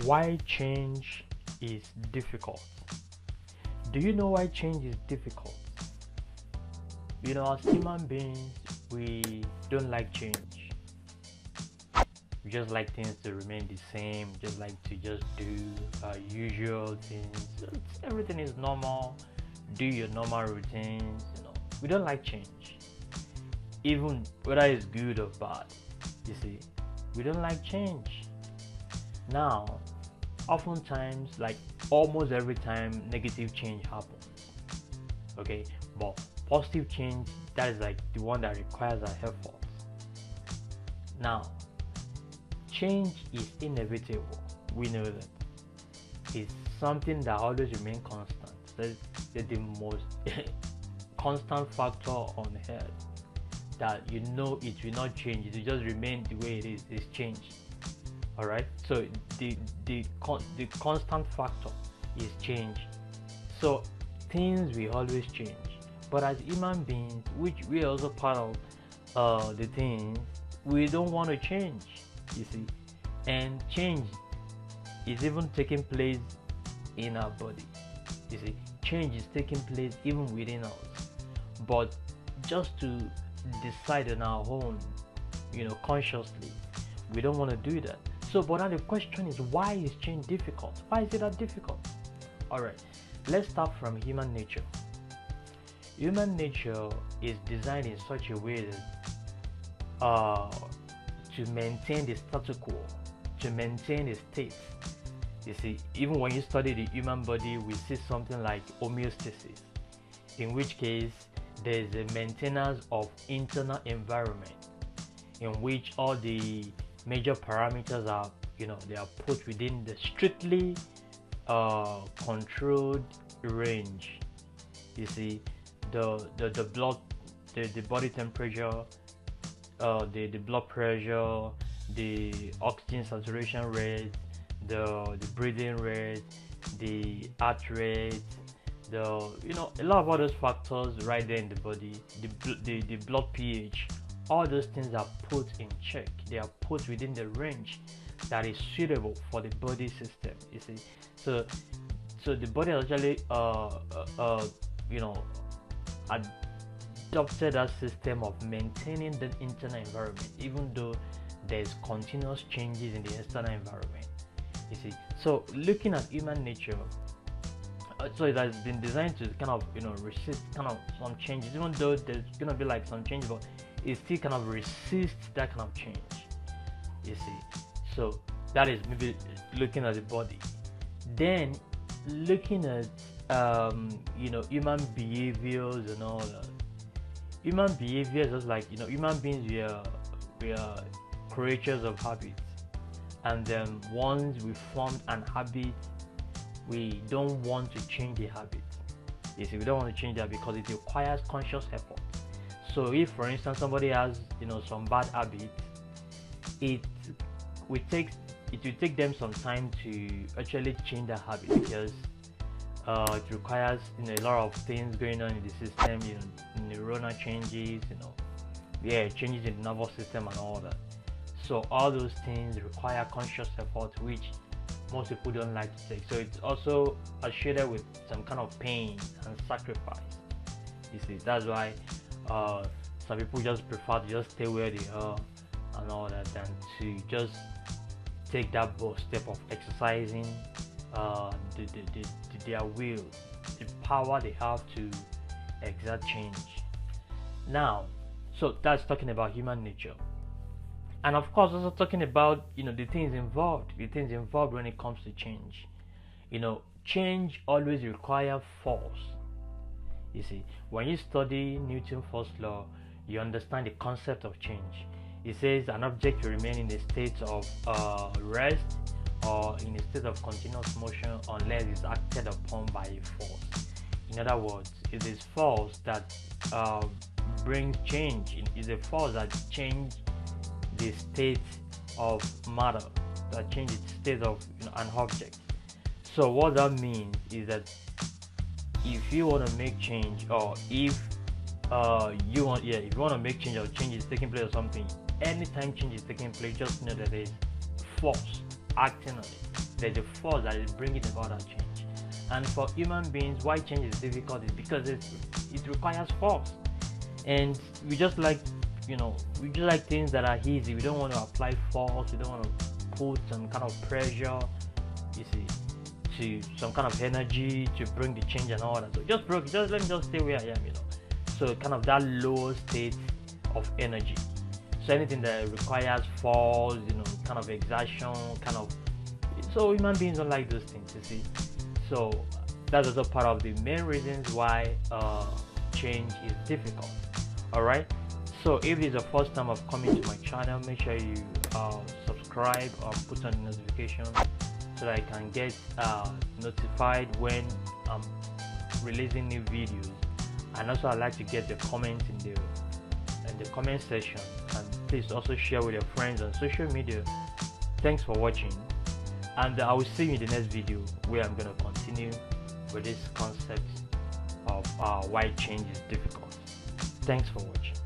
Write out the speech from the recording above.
Why change is difficult. Do you know why change is difficult? As human beings, we don't like change. We just like things to remain the same, just like to just do usual things. Everything is normal. Do your normal routines. We don't like change, even whether it's good or bad. You see, we don't like change. Now, oftentimes, like almost every time, negative change happens. Okay, but positive change, that is like the one that requires our effort. Now, change is inevitable. We know that it's something that always remains constant. That's the most constant factor on earth that it will not change. It will just remain the way it is. It's change. All right. So the constant factor is change. So things will always change. But as human beings, which we are also part of the things, we don't want to change. You see, and change is even taking place in our body. You see, change is taking place even within us. But just to decide on our own, consciously, we don't want to do that. So, but now the question is, why is change difficult? Why is it that difficult? All right, let's start from human nature. Human nature is designed in such a way that to maintain the status quo, to maintain the state. You see, even when you study the human body, we see something like homeostasis, in which case there is a maintenance of internal environment, in which all the major parameters are, they are put within the strictly controlled range. You see, the blood, the body temperature, the blood pressure, the oxygen saturation rate, the breathing rate, the heart rate, a lot of other factors right there in the body, the blood pH, all those things are put in check. They are put within the range that is suitable for the body system. You see, so the body actually adopted that system of maintaining the internal environment, even though there's continuous changes in the external environment. You see, so looking at human nature, so it has been designed to kind of resist kind of some changes, even though there's gonna be like some change, but it still kind of resists that kind of change. You see, so that is maybe looking at the body. Then looking at human behaviors and all that. Human behavior is just like human beings, we are creatures of habits, and then once we formed an habit, we don't want to change the habit. You see, we don't want to change that because it requires conscious effort. So if, for instance, somebody has some bad habits, it will take them some time to actually change that habit, because it requires a lot of things going on in the system, neuronal changes, changes in the nervous system and all that. So all those things require conscious effort, which most people don't like to take. So it's also associated with some kind of pain and sacrifice. You see, that's why some people just prefer to just stay where they are and all that, than to just take that bold step of exercising their will, the power they have to exert change. Now, so that's talking about human nature, and of course also talking about the things involved when it comes to change. Change always requires force. You see, when you study Newton's first law, you understand the concept of change. It says an object will remain in a state of rest or in a state of continuous motion unless it's acted upon by a force. In other words, it is force that brings change. It is a force that changes the state of matter, that changes the state of an object. So what that means is that if you want to make change, or if you want to make change, or change is taking place or something, anytime change is taking place, just know that there is force acting on it. there's a force that is bringing about that change. And for human beings, why change is difficult is because it requires force, and we just like we just like things that are easy. We don't want to apply force. We don't want to put some kind of pressure, you see, to some kind of energy to bring the change and all that. So just let me just stay where I am, So kind of that low state of energy. So anything that requires force, kind of exertion, so human beings don't like those things, you see. So that's also part of the main reasons why change is difficult. All right. So if this is the first time of coming to my channel, make sure you subscribe or put on the notification so that I can get notified when I'm releasing new videos. And also I'd like to get the comments in the comment section, and please also share with your friends on social media. Thanks for watching, and I will see you in the next video where I'm going to continue with this concept of why change is difficult. Thanks for watching.